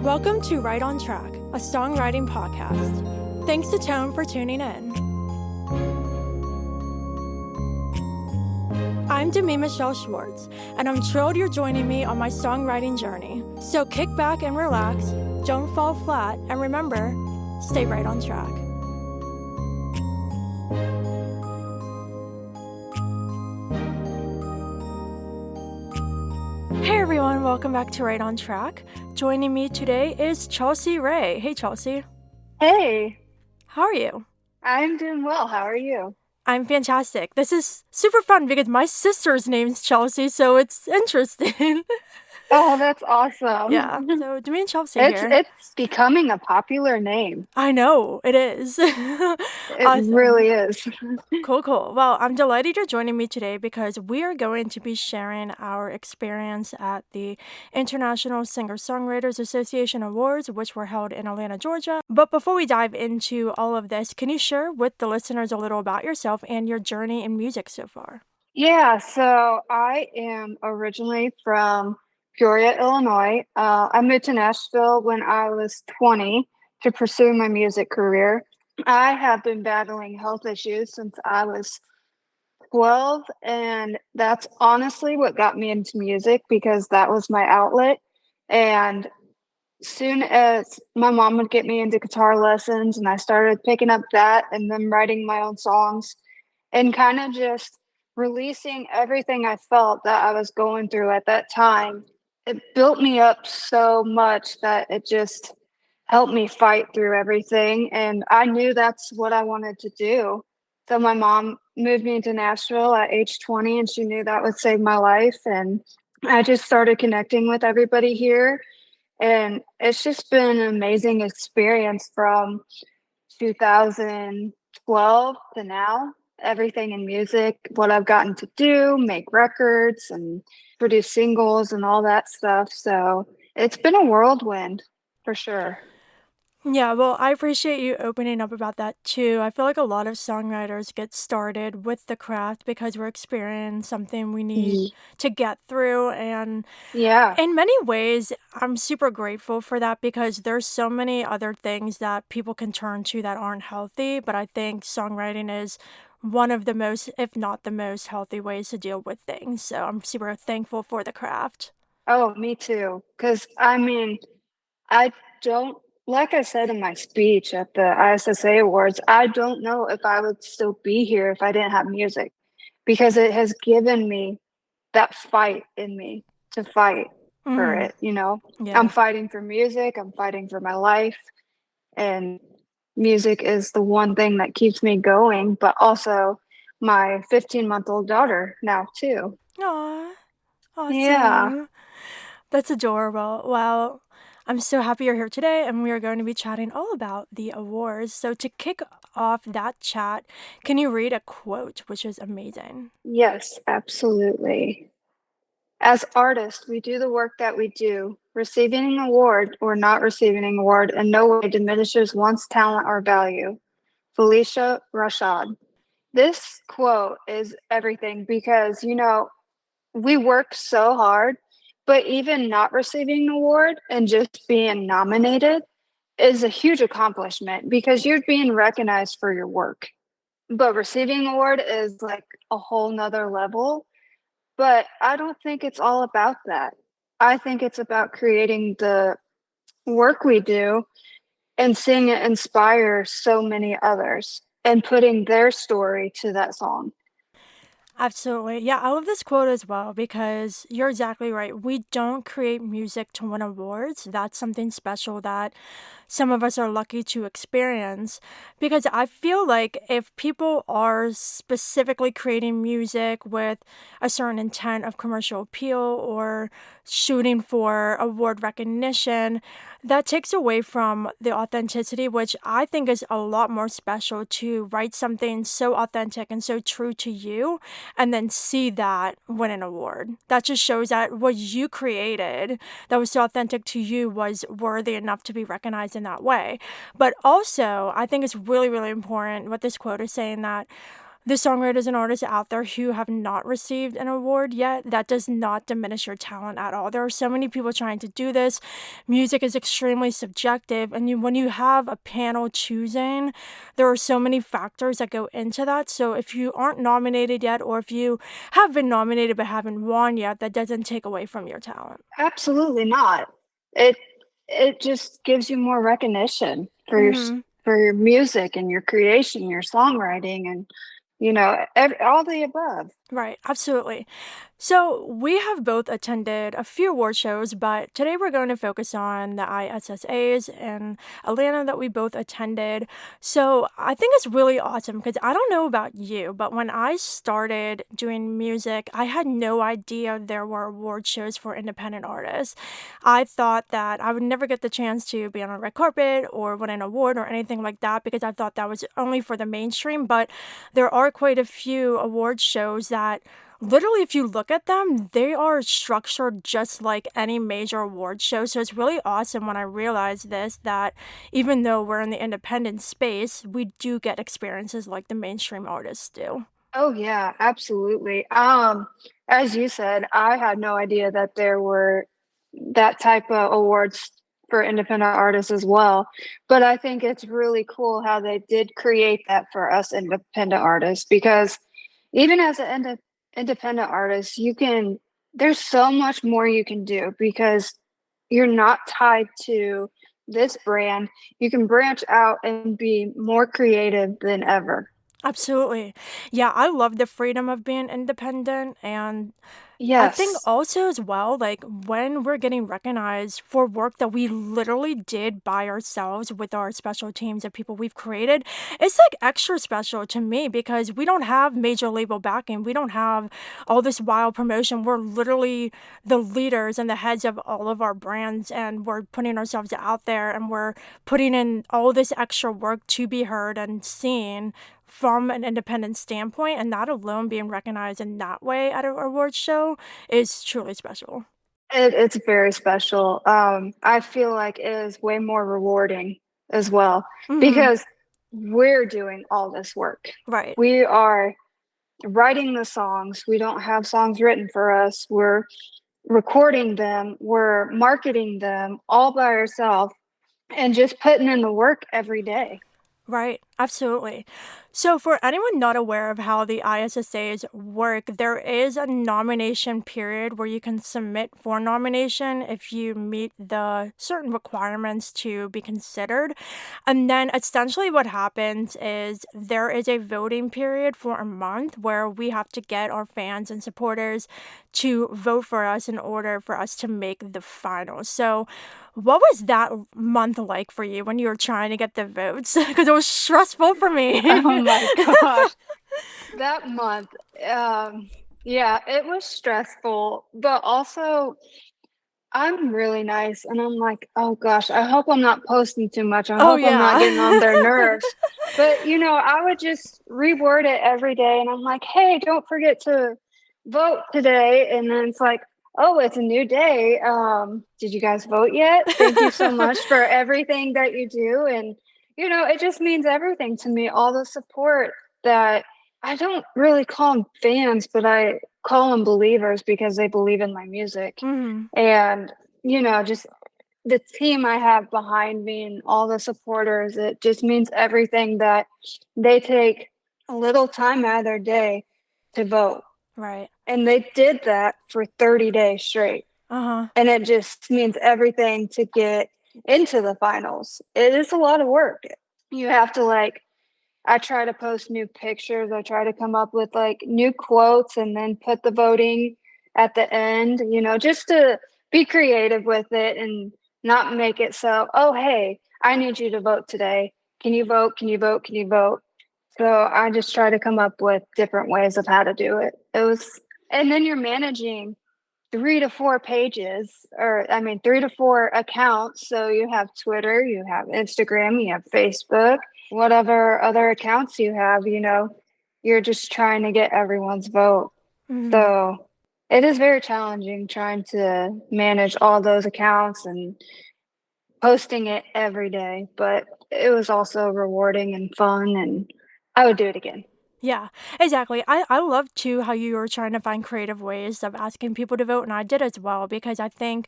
Welcome to Right on Track, a songwriting podcast. Thanks to Tone for tuning in. I'm diminishes, and I'm thrilled you're joining me on my songwriting journey. So kick back and relax, don't fall flat, and remember, stay right on track. Hey everyone, welcome back to Right on Track. Joining me today is Chelsea Rae. Hey Chelsea. Hey, How are you? I'm doing well. How are you? I'm fantastic. This is super fun because my sister's name's Chelsea, so it's interesting. Oh, that's awesome. Yeah, so me and Chelsea It's here. it's becoming a popular name. I know, it is. It Awesome. really is. Cool. Well, I'm delighted you're joining me today because we are going to be sharing our experience at the International Singer-Songwriters Association Awards, which were held in Atlanta, Georgia. But before we dive into all of this, can you share with the listeners a little about yourself and your journey in music so far? Yeah, so I am originally from Peoria, Illinois. I moved to Nashville when I was 20 to pursue my music career. I have been battling health issues since I was 12, and that's honestly what got me into music because that was my outlet. And soon as my mom would get me into guitar lessons and I started picking up that and then writing my own songs and kind of just releasing everything I felt that I was going through at that time, it built me up so much that it just helped me fight through everything. And I knew that's what I wanted to do. So my mom moved me to Nashville at age 20 and she knew that would save my life. And I just started connecting with everybody here, and it's just been an amazing experience from 2012 to now. Everything in music, what I've gotten to do, make records and produce singles and all that stuff. So it's been a whirlwind for sure. Yeah, well, I appreciate you opening up about that too. I feel like a lot of songwriters get started with the craft because we're experiencing something we need Ye- to get through. And Yeah. in many ways, I'm super grateful for that because there's so many other things that people can turn to that aren't healthy. But I think songwriting is one of the most, if not the most healthy ways to deal with things. So I'm super thankful for the craft. Oh, me too. Because I mean, I don't, like I said in my speech at the ISSA Awards, I don't know if I would still be here if I didn't have music because it has given me that fight in me to fight for Mm, it. I'm yeah. fighting for music, I'm fighting for my life, and music is the one thing that keeps me going, but also my 15-month-old daughter now too. Aw, Yeah. awesome. That's adorable. Well, I'm so happy you're here today, and we are going to be chatting all about the awards. So, to kick off that chat, can you read a quote, which is amazing? Yes, absolutely. As artists, we do the work that we do. Receiving an award or not receiving an award in no way diminishes one's talent or value. Phylicia Rashad. This quote is everything because, we work so hard, but even not receiving an award and just being nominated is a huge accomplishment because you're being recognized for your work. But receiving an award is like a whole nother level. But I don't think it's all about that. I think it's about creating the work we do and seeing it inspire so many others and putting their story to that song. Absolutely. Yeah, I love this quote as well because you're exactly right. We don't create music to win awards. That's something special that some of us are lucky to experience because I feel like if people are specifically creating music with a certain intent of commercial appeal or shooting for award recognition, that takes away from the authenticity, which I think is a lot more special to write something so authentic and so true to you and then see that win an award. That just shows that what you created that was so authentic to you was worthy enough to be recognized in that way. But also, I think it's really, really important what this quote is saying that the songwriters and artists out there who have not received an award yet, that does not diminish your talent at all. There are so many people trying to do this. Music is extremely subjective, and when you have a panel choosing, there are so many factors that go into that. So if you aren't nominated yet, or if you have been nominated but haven't won yet, that doesn't take away from your talent. Absolutely not. It it just gives you more recognition Hmm. for your music and your creation, your songwriting, and all the above. Right, absolutely. So, we have both attended a few award shows, but today we're going to focus on the ISSAs in Atlanta that we both attended. So, I think it's really awesome because I don't know about you, but when I started doing music, I had no idea there were award shows for independent artists. I thought that I would never get the chance to be on a red carpet or win an award or anything like that because I thought that was only for the mainstream, but there are quite a few award shows that literally, if you look at them, they are structured just like any major award show. So it's really awesome when I realized this that even though we're in the independent space, we do get experiences like the mainstream artists do. Oh yeah, absolutely. As you said, I had no idea that there were that type of awards for independent artists as well. But I think it's really cool how they did create that for us independent artists because even as an independent artist, there's so much more you can do because you're not tied to this brand. You can branch out and be more creative than ever. Absolutely. Yeah, I love the freedom of being independent, and I think Yes. also as well, like when we're getting recognized for work that we literally did by ourselves with our special teams of people we've created, it's like extra special to me because we don't have major label backing. We don't have all this wild promotion. We're literally the leaders and the heads of all of our brands, and we're putting ourselves out there and we're putting in all this extra work to be heard and seen from an independent standpoint, and that alone being recognized in that way at an awards show is truly special. It's very special. I feel like it is way more rewarding as well Hmm. because we're doing all this work. Right. We are writing the songs. We don't have songs written for us. We're recording them. We're marketing them all by ourselves and just putting in the work every day. Right, absolutely. So, for anyone not aware of how the ISSAs work, there is a nomination period where you can submit for nomination if you meet the certain requirements to be considered. And then essentially what happens is there is a voting period for a month where we have to get our fans and supporters to vote for us in order for us to make the finals. So, what was that month like for you when you were trying to get the votes? Because it was stressful for Oh me. my gosh. That month, yeah, it was stressful, but also I'm really nice, and I'm like, "Oh gosh, I hope I'm not posting too much. I Oh, hope I'm not getting on their yeah. nerves." But, I would just reword it every day, and I'm like, "Hey, don't forget to vote today." And then it's like, "Oh, it's a new day. Did you guys vote yet? Thank you so much for everything that you do." And, it just means everything to me, all the support that I don't really call them fans, but I call them believers because they believe in my music. Mhm. And, just the team I have behind me and all the supporters, it just means everything that they take a little time out of their day to vote. Right. And they did that for 30 days straight. Uh-huh. And it just means everything to get into the finals. It is a lot of work. You have to I try to post new pictures. I try to come up with like new quotes and then put the voting at the end, just to be creative with it and not make it so, oh, hey, I need you to vote today. Can you vote? Can you vote? Can you vote? So I just try to come up with different ways of how to do it. And then you're managing 3 to 4 pages, or I mean, 3 to 4 accounts. So you have Twitter, you have Instagram, you have Facebook, whatever other accounts you have, you're just trying to get everyone's vote. Mhm. So it is very challenging trying to manage all those accounts and posting it every day, but it was also rewarding and fun, and I would do it again. Yeah, exactly. I love too how you were trying to find creative ways of asking people to vote, and I did as well because I think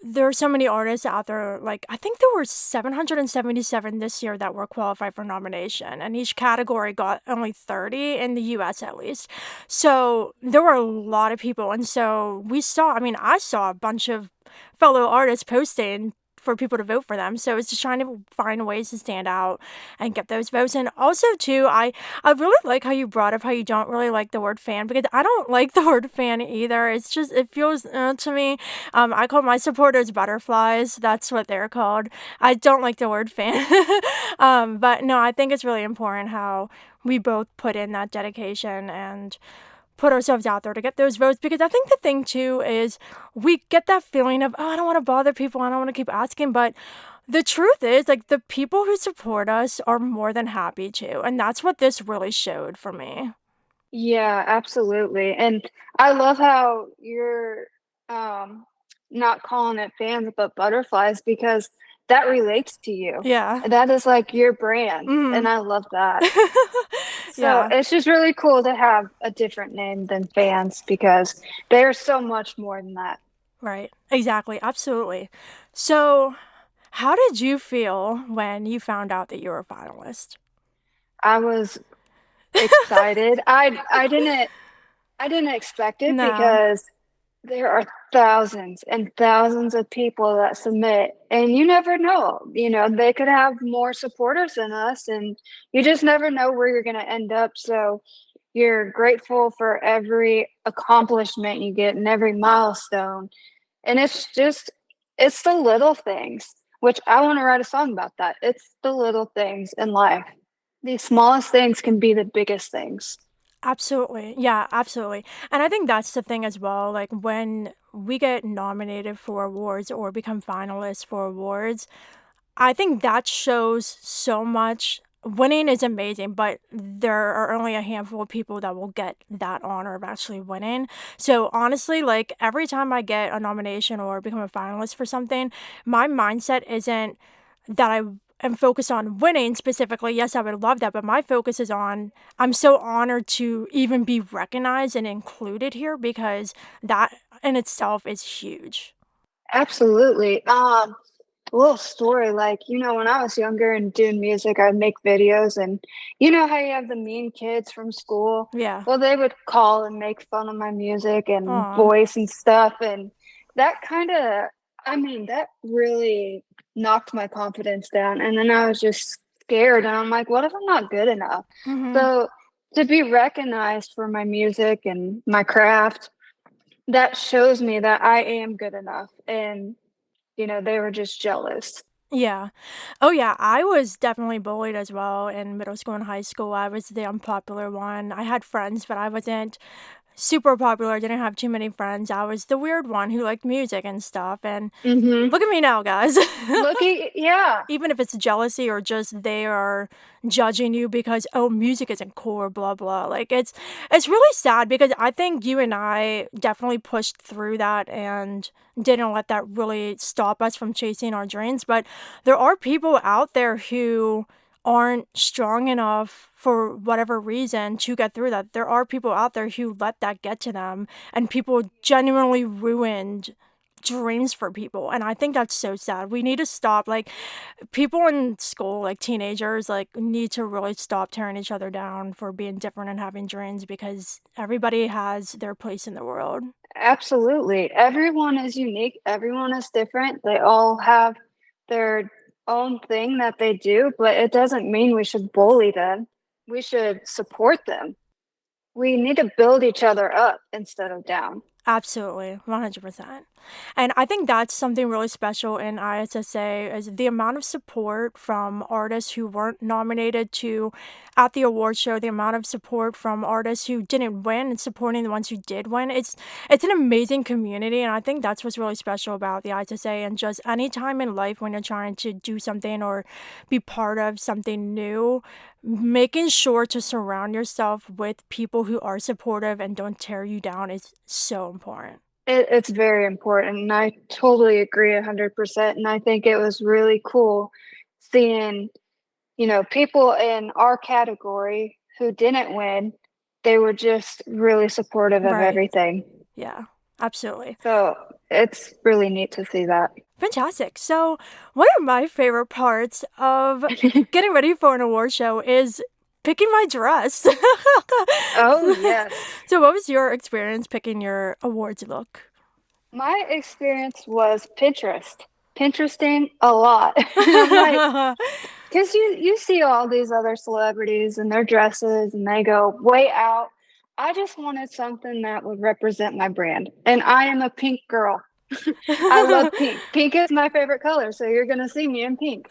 there are so many artists out there. Like, I think there were 777 this year that were qualified for nomination, and each category got only 30 in the US at least. So there were a lot of people. And so I mean, I saw a bunch of fellow artists posting for people to vote for them. So it's just trying to find ways to stand out and get those votes. And also too, I really like how you brought up how you don't really like the word fan, because I don't like the word fan either. It's just, it feels to me, I call my supporters butterflies. That's what they're called. I don't like the word fan. But no, I think it's really important how we both put in that dedication and put ourselves out there to get those votes, because I think the thing too is we get that feeling of, oh, I don't want to bother people, I don't want to keep asking, but the truth is, like, the people who support us are more than happy to, and that's what this really showed for me. Yeah, absolutely. And I love how you're um not calling it fans but butterflies because that relates to you. Yeah. That is like your brand, and Mhm. I love that. So Yeah. it's just really cool to have a different name than fans because they're so much more than that. Right. Exactly. Absolutely. So, how did you feel when you found out that you were a finalist? I was excited. I didn't expect it No. because there are thousands and thousands of people that submit, and you never know. They could have more supporters than us, and you just never know where you're going to end up. So you're grateful for every accomplishment you get and every milestone. And it's the little things, which I want to write a song about that. It's the little things in life. The smallest things can be the biggest things. Absolutely. Yeah, absolutely. And I think that's the thing as well. Like, when we get nominated for awards or become finalists for awards, I think that shows so much. Winning is amazing, but there are only a handful of people that will get that honor of actually winning. So honestly, like, every time I get a nomination or become a finalist for something, my mindset isn't that I am focused on winning specifically. Yes, I would love that, but my focus is on, I'm so honored to even be recognized and included here, because that in itself is huge. Absolutely. A little story, like, when I was younger and doing music, I'd make videos, and you know how you have the mean kids from school? Yeah. Well, they would call and make fun of my music and Aw. voice and stuff, and that kind of, I mean, that really knocked my confidence down. And then I was just scared, and I'm like, what if I'm not good enough? Mhm. So to be recognized for my music and my craft, that shows me that I am good enough. And they were just jealous. Yeah. Oh, yeah, I was definitely bullied as well in middle school and high school. I was the unpopular one. I had friends, but I wasn't super popular. I didn't have too many friends. I was the weird one who liked music and stuff, and Mhm. look at me now, guys. Yeah. Even if it's jealousy or just they are judging you because, oh, music isn't cool or blah blah, like, it's really sad, because I think you and I definitely pushed through that and didn't let that really stop us from chasing our dreams. But there are people out there who aren't strong enough for whatever reason to get through that. There are people out there who let that get to them, and people genuinely ruined dreams for people, and I think that's so sad. We need to stop, like, people in school, like teenagers, like, need to really stop tearing each other down for being different and having dreams, because everybody has their place in the world. Absolutely. Everyone is unique, everyone is different. They all have their own thing that they do, but it doesn't mean we should bully them. We should support them. We need to build each other up instead of down. Absolutely, 100%. And I think that's something really special in ISSA, is the amount of support from artists who weren't nominated to at the award show, the amount of support from artists who didn't win and supporting the ones who did win. It's an amazing community, and I think that's what's really special about the ISSA. And just any time in life when you're trying to do something or be part of something new, making sure to surround yourself with people who are supportive and don't tear you down is so important. It's very important, and I totally agree 100%. And I think it was really cool seeing, people in our category who didn't win, they were just really supportive of Right. everything. Yeah, absolutely. So it's really neat to see that. Fantastic. So, one of my favorite parts of getting ready for an award show is picking my dress. Oh, yes. So, what was your experience picking your awards look? My experience was Pinteresting a lot. And I'm like, because you see all these other celebrities and their dresses and they go way out. I just wanted something that would represent my brand. And I am a pink girl. I love pink. Pink is my favorite color, so you're gonna see me in pink.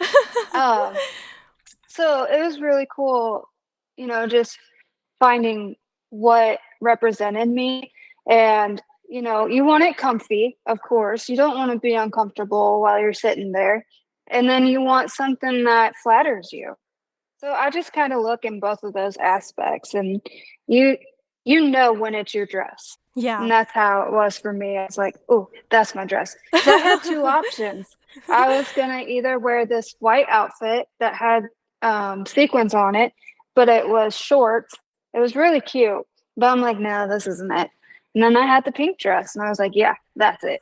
Um, so it was really cool, just finding what represented me. And, you want it comfy, of course. You don't want to be uncomfortable while you're sitting there. And then you want something that flatters you. So I just kind of look in both of those aspects, and you you know when it's your dress. Yeah. And that's how it was for me. I was like, "Oh, that's my dress." Because I had two options. I was gonna either wear this white outfit that had sequins on it, but it was short. It was really cute, but I'm like, "No, this isn't it." And then I had the pink dress, and I was like, "Yeah, that's it."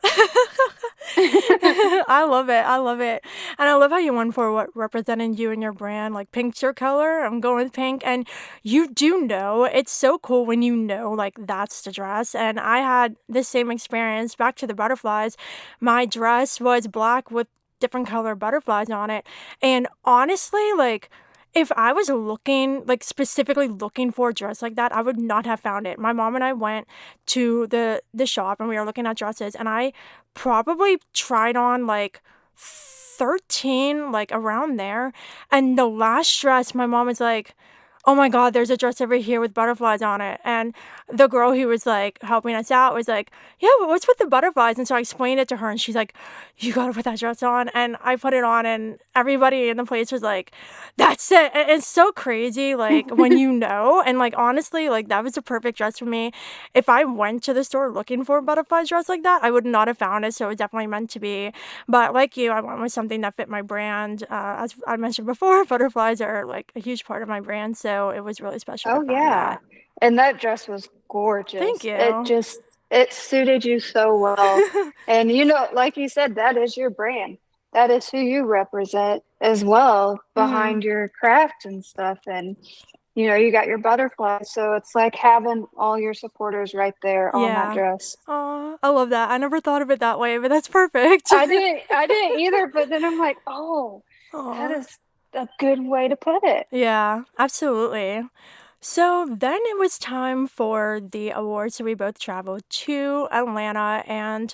I love it. I love it. And I love how you went for what represented you and your brand. Like, pink's your color. I'm going with pink. And you do know, it's so cool when you know, like, that's the dress. And I had the same experience. Back to the butterflies. My dress was black with different color butterflies on it. And honestly, like, if I was looking, like specifically looking for a dress like that, I would not have found it. My mom and I went to the shop and we were looking at dresses, and I probably tried on like 13, like around there. And the last dress, my mom was like, "Oh my God, there's a dress over here with butterflies on it." And the girl who was like helping us out was like, "Yeah, but what's with the butterflies?" And so I explained it to her, and she's like, "You gotta put that dress on." And I put it on, and everybody in the place was like, "That's it." And it's so crazy, like when you know. And like honestly, like that was the perfect dress for me. If I went to the store looking for a butterfly dress like that, I would not have found it. So it was definitely meant to be. But like you, I went with something that fit my brand. As I mentioned before, butterflies are like a huge part of my brand. So it was really special to Oh, find yeah. that. And that dress was Thank gorgeous. you. It suited you so well. And, like you said, that is your brand. That is who you represent as well Hmm. behind your craft and stuff. And, you got your butterflies. So it's like having all your supporters right there on that Yeah. dress. Oh, I love that. I never thought of it that way, but that's perfect. I didn't either, but then I'm like, oh, that Aw. is a good way to put it. Yeah, absolutely. So then it was time for the awards. So we both traveled to Atlanta, and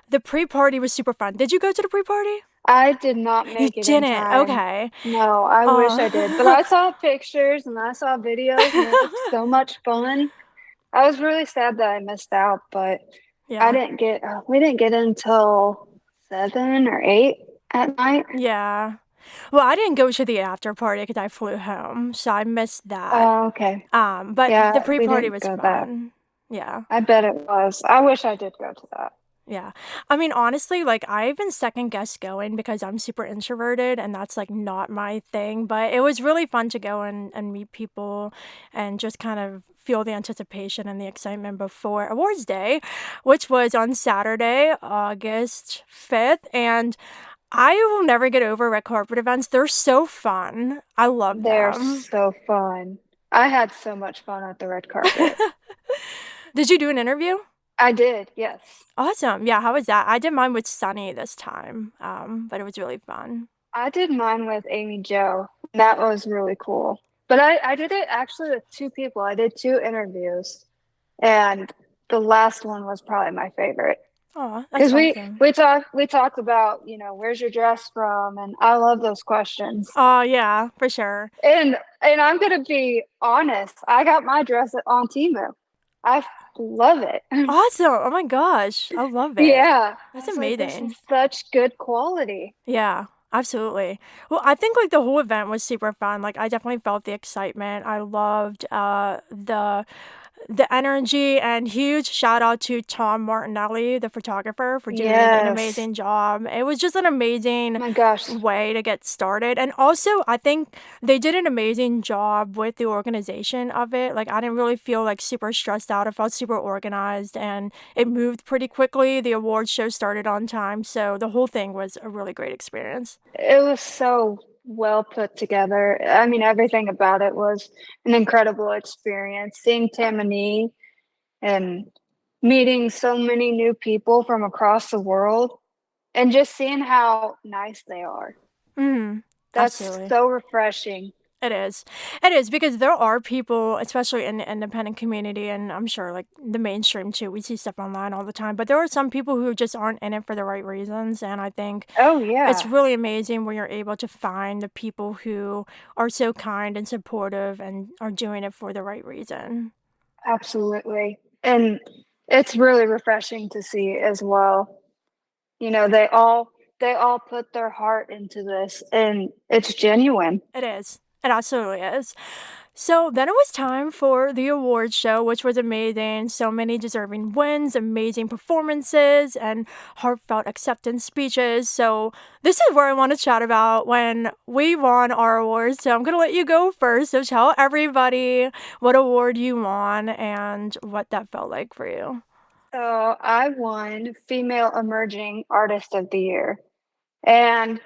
the pre-party was super fun. Did you go to the pre-party? I did not You make it in didn't. time. Okay. No, I wish I did. But Uh, I saw pictures and I saw videos and it looked so much fun. I was really sad that I missed out, but yeah. we didn't get in until 7 or 8 at night. Yeah. Well, I didn't go to the after party because I flew home, so I missed that. Oh, okay. But the Yeah, we pre-party didn't was go that. fun. Yeah. I bet it was. I wish I did go to that. Yeah. I mean, honestly, like I've been second guess going because I'm super introverted and that's like not my thing, but it was really fun to go and meet people and just kind of feel the anticipation and the excitement before awards day, which was on Saturday, August 5th. And I will never get over red carpet events. They're so fun. I love They're them. so fun. I had so much fun at the red carpet. Did you do an interview? I did, yes. Awesome. Yeah, how was that? I did mine with Sunny this time, but it was really fun. I did mine with Amy Jo. That was really cool. But I did it actually with two people. I did two interviews, and the last one was probably my favorite Oh, that's because awesome. we talked about where's your dress from, and I love those questions. Oh, yeah, for sure. And I'm gonna be honest. I got my dress on Temu. I love it. Awesome. Oh my gosh. I love it. Yeah, I That's was like, this is amazing. such good quality. Yeah, absolutely. Well, I think like the whole event was super fun. Like I definitely felt the excitement. I loved the the energy, and huge shout out to Tom Martinelli, the photographer, for doing an Yes. amazing job. It was just an amazing My gosh. way to get started. And also, I think they did an amazing job with the organization of it. Like, I didn't really feel like super stressed out. I felt super organized and it moved pretty quickly. The awards show started on time. So the whole thing was a really great experience. It was so well put together. I mean, everything about it was an incredible experience. Seeing Tammany and meeting so many new people from across the world and just seeing how nice they are. Mm, That's absolutely. so refreshing. It is. It is because there are people, especially in the independent community, and I'm sure like the mainstream too. We see stuff online all the time, but there are some people who just aren't in it for the right reasons. And I think Oh, it's yeah, really amazing when you're able to find the people who are so kind and supportive and are doing it for the right reason. absolutely. And it's really refreshing to see as well. You know, they all put their heart into this and it's genuine. It is. It absolutely is. So then it was time for the awards show, which was amazing. So many deserving wins, amazing performances, and heartfelt acceptance speeches. So this is where I want to chat about when we won our awards. So I'm going to let you go first. So tell everybody what award you won and what that felt like for you. So I won Female Emerging Artist of the Year. And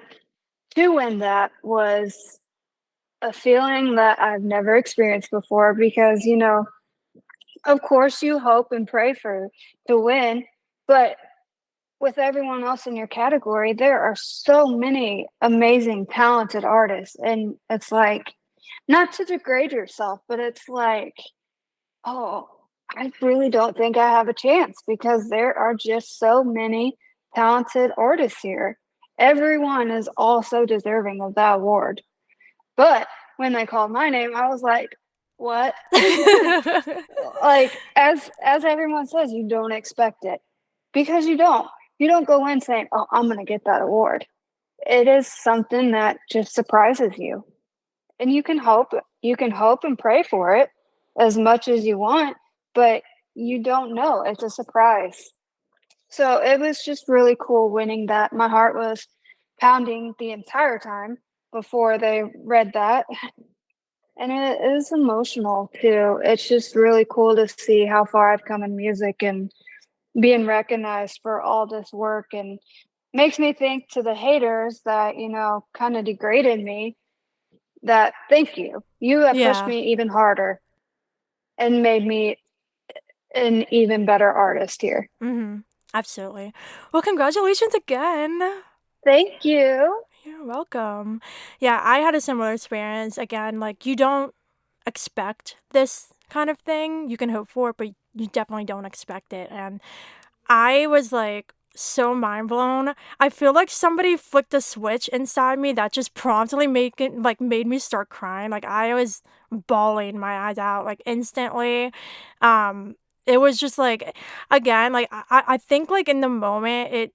to win that was a feeling that I've never experienced before because, you know, of course you hope and pray for to win, but with everyone else in your category, there are so many amazing, talented artists. And it's like, not to degrade yourself, but it's like, oh, I really don't think I have a chance because there are just so many talented artists here. Everyone is also deserving of that award. But when they called my name, I was like, what? Like as everyone says, you don't expect it because you don't. You don't go in saying, "Oh, I'm going to get that award." It is something that just surprises you. And you can hope and pray for it as much as you want, but you don't know. It's a surprise. So it was just really cool winning that. My heart was pounding the entire time before they read that. And it is emotional too. It's just really cool to see how far I've come in music and being recognized for all this work and makes me think to the haters that, you know, kind of degraded me that thank you. You have pushed Yeah. me even harder and made me an even better artist here. Mm-hmm. Absolutely. Well, congratulations again. Thank you. You're welcome. Yeah, I had a similar experience. Again, like you don't expect this kind of thing. You can hope for it, but you definitely don't expect it. And I was like so mind blown. I feel like somebody flicked a switch inside me that just promptly made me start crying. Like I was bawling my eyes out like instantly. It was just like again, like I think like in the moment it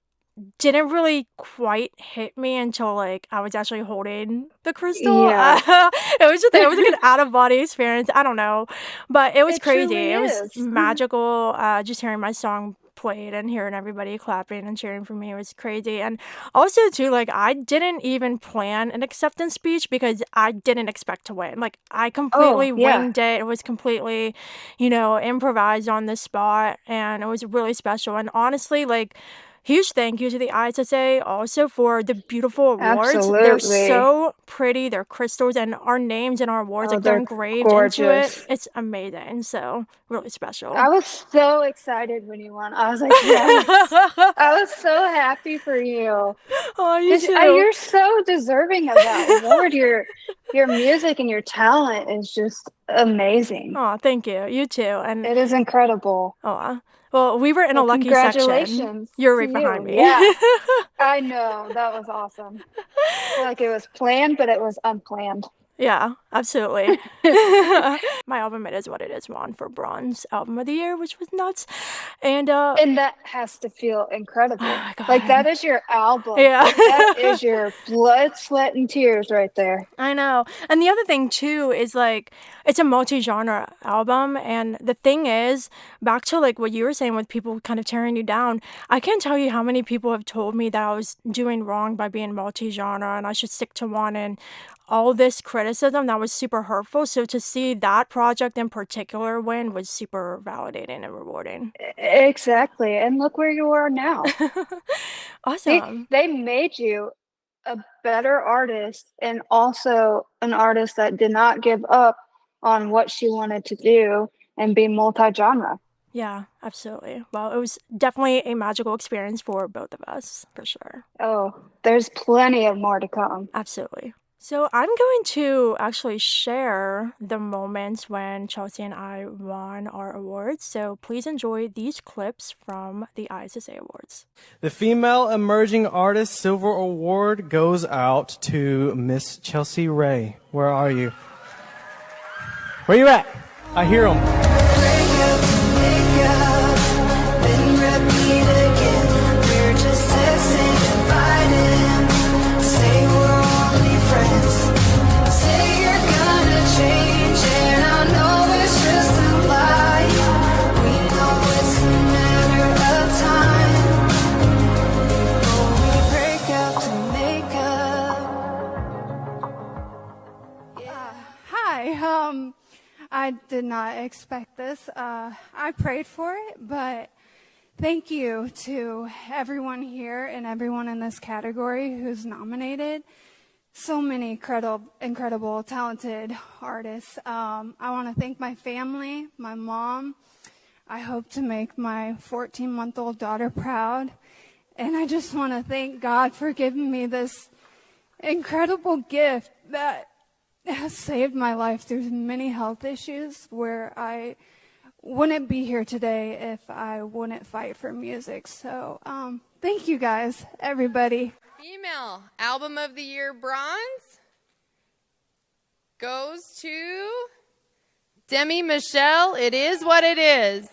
didn't really quite hit me until like I was actually holding the crystal. Yeah. It was like an out of body experience. I don't know, but it was It crazy. truly It was is. magical. Just hearing my song played and hearing everybody clapping and cheering for me was crazy. And also too, like I didn't even plan an acceptance speech because I didn't expect to win. Like I Oh, completely yeah. winged it. It was completely, improvised on the spot, and it was really special. And honestly, like huge thank you to the ISSA also for the beautiful awards. They're Absolutely. so pretty. They're crystals, and our names and our awards, Oh, like they're they're engraved into it. gorgeous. It's amazing. So really special. I was so excited when you won. I was like, "Yes." I was so happy for you. Oh, you 'Cause, too. you're so deserving of that award. Your music and your talent is just amazing. Oh, thank you. You too. And It is incredible. oh, well, we were in a Well, lucky section. congratulations You're to right behind you. me. Yeah, I know. That was awesome. I feel like it was planned, but it was unplanned. Yeah, absolutely. My album, It Is What It Is, won for Bronze Album of the Year, which was nuts. And And that has to feel oh incredible. my Like god. that is your album. Yeah. Like that is your blood, sweat, and tears right there. I know. And the other thing too is like it's a multi-genre album, and the thing is, back to like what you were saying with people kind of tearing you down, I can't tell you how many people have told me that I was doing wrong by being multi-genre and I should stick to one, and all this criticism that was super hurtful. So to see that project in particular win was super validating and rewarding. Exactly. And look where you are now. See, Awesome. they made you a better artist and also an artist that did not give up on what she wanted to do and be multi-genre. Yeah, absolutely. Well, it was definitely a magical experience for both of us, for sure. Oh, there's plenty of more to come. Absolutely. So I'm going to actually share the moments when Chelsea and I won our awards. So please enjoy these clips from the ISSA Awards. The Female Emerging Artist Silver Award goes out to Miss Chelsea Rae. Where are you? Where you at? I hear them. I did not expect this. I prayed for it, but thank you to everyone here and everyone in this category who's nominated. So many incredible, talented artists. I want to thank my family, my mom. I hope to make my 14-month-old daughter proud. And I just want to thank God for giving me this incredible gift that has saved my life through many health issues where I wouldn't be here today if I wouldn't fight for music. So thank you guys, everybody. Female Album of the Year bronze goes to diminishes. It Is What It Is.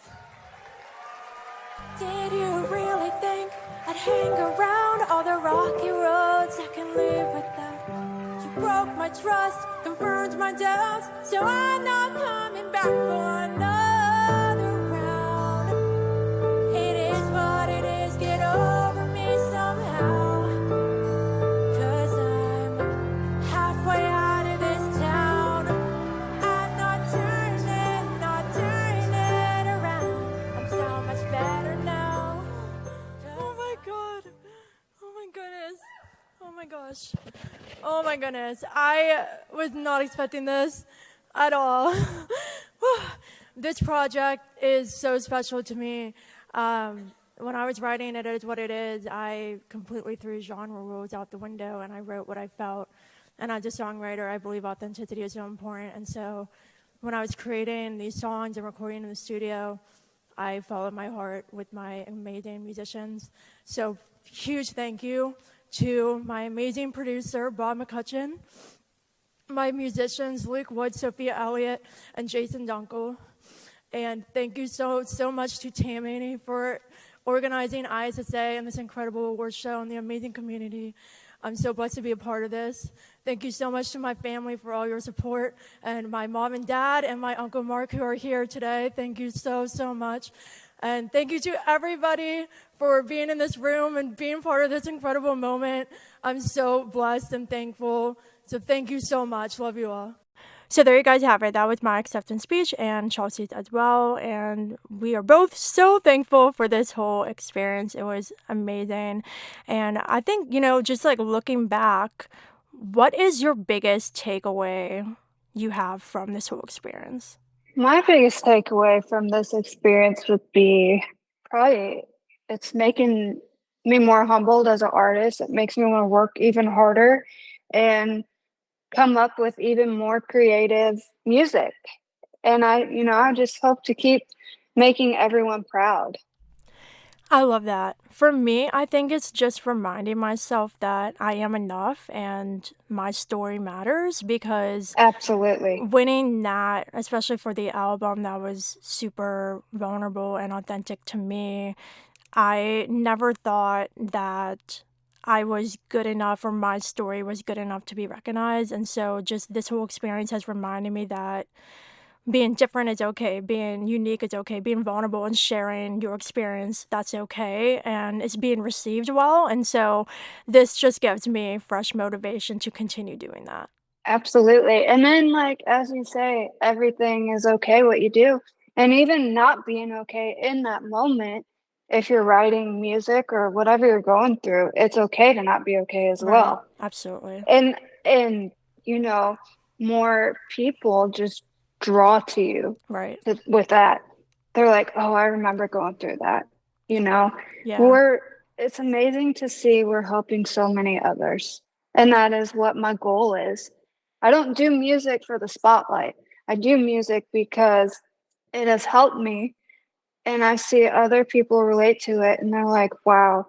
Did you really think I'd hang around all the rocky roads I can live without? You broke my trust, confirmed my doubts, so I'm not coming back for another round. It is what it is, get over me somehow, 'cause I'm halfway out of this town. I'm not turning around. I'm so much better now. Oh my god. Oh my goodness. Oh my gosh. Oh my goodness. I was not expecting this at all. This project is so special to me. When I was writing It Is What It Is, I completely threw genre rules out the window and I wrote what I felt. And as a songwriter, I believe authenticity is so important. And so when I was creating these songs and recording in the studio, I followed my heart with my amazing musicians. So huge thank you to my amazing producer, Bob McCutcheon, my musicians, Luke Wood, Sophia Elliott, and Jason Dunkel. And thank you so much to Tammany for organizing ISSA and this incredible award show and the amazing community. I'm so blessed to be a part of this. Thank you so much to my family for all your support, and my mom and dad and my Uncle Mark who are here today. Thank you so much. And thank you to everybody for being in this room and being part of this incredible moment. I'm so blessed and thankful. So thank you so much. Love you all. So there you guys have it. That was my acceptance speech and Chelsea's as well. And we are both so thankful for this whole experience. It was amazing. And I think, just like looking back, what is your biggest takeaway you have from this whole experience? My biggest takeaway from this experience would be probably it's making me more humbled as an artist. It makes me want to work even harder and come up with even more creative music. And I just hope to keep making everyone proud. I love that. For me, I think it's just reminding myself that I am enough and my story matters because Absolutely. winning that, especially for the album that was super vulnerable and authentic to me, I never thought that I was good enough or my story was good enough to be recognized. And so just this whole experience has reminded me that being different is okay, being unique is okay, being vulnerable and sharing your experience, that's okay, and it's being received well. And so this just gives me fresh motivation to continue doing that. Absolutely. And then, like, as you say, everything is okay what you do. And even not being okay in that moment, if you're writing music or whatever you're going through, it's okay to not be okay as Right. well. Absolutely. And you know, more people just draw to you Right. with that. They're like, "Oh, I remember going through that." You know, Yeah. we're it's amazing to see we're helping so many others. And that is what my goal is. I don't do music for the spotlight. I do music because it has helped me and I see other people relate to it and they're like, "Wow,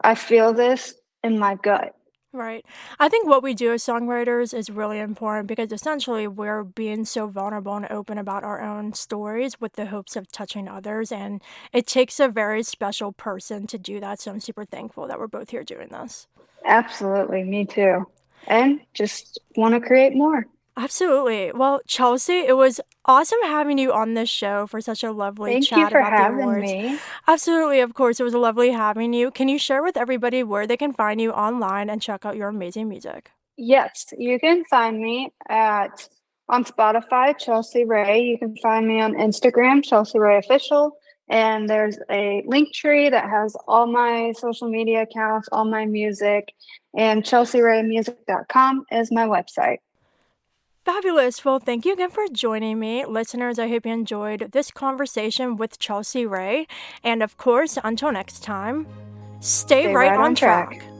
I feel this in my gut." Right. I think what we do as songwriters is really important because essentially we're being so vulnerable and open about our own stories with the hopes of touching others. And it takes a very special person to do that. So I'm super thankful that we're both here doing this. Absolutely, me too. And just want to create more. Absolutely. Well, Chelsea, it was awesome having you on this show for such a lovely Thank you chat for about the having awards. me. Absolutely, of course, it was lovely having you. Can you share with everybody where they can find you online and check out your amazing music? Yes, you can find me at on Spotify, Chelsea Rae. You can find me on Instagram, Chelsea Rae Official. And there's a link tree that has all my social media accounts, all my music, and chelsearaymusic.com is my website. Fabulous. Well, thank you again for joining me. Listeners, I hope you enjoyed this conversation with Chelsea Rae. And of course, until next time, stay Stay right right on on track. track.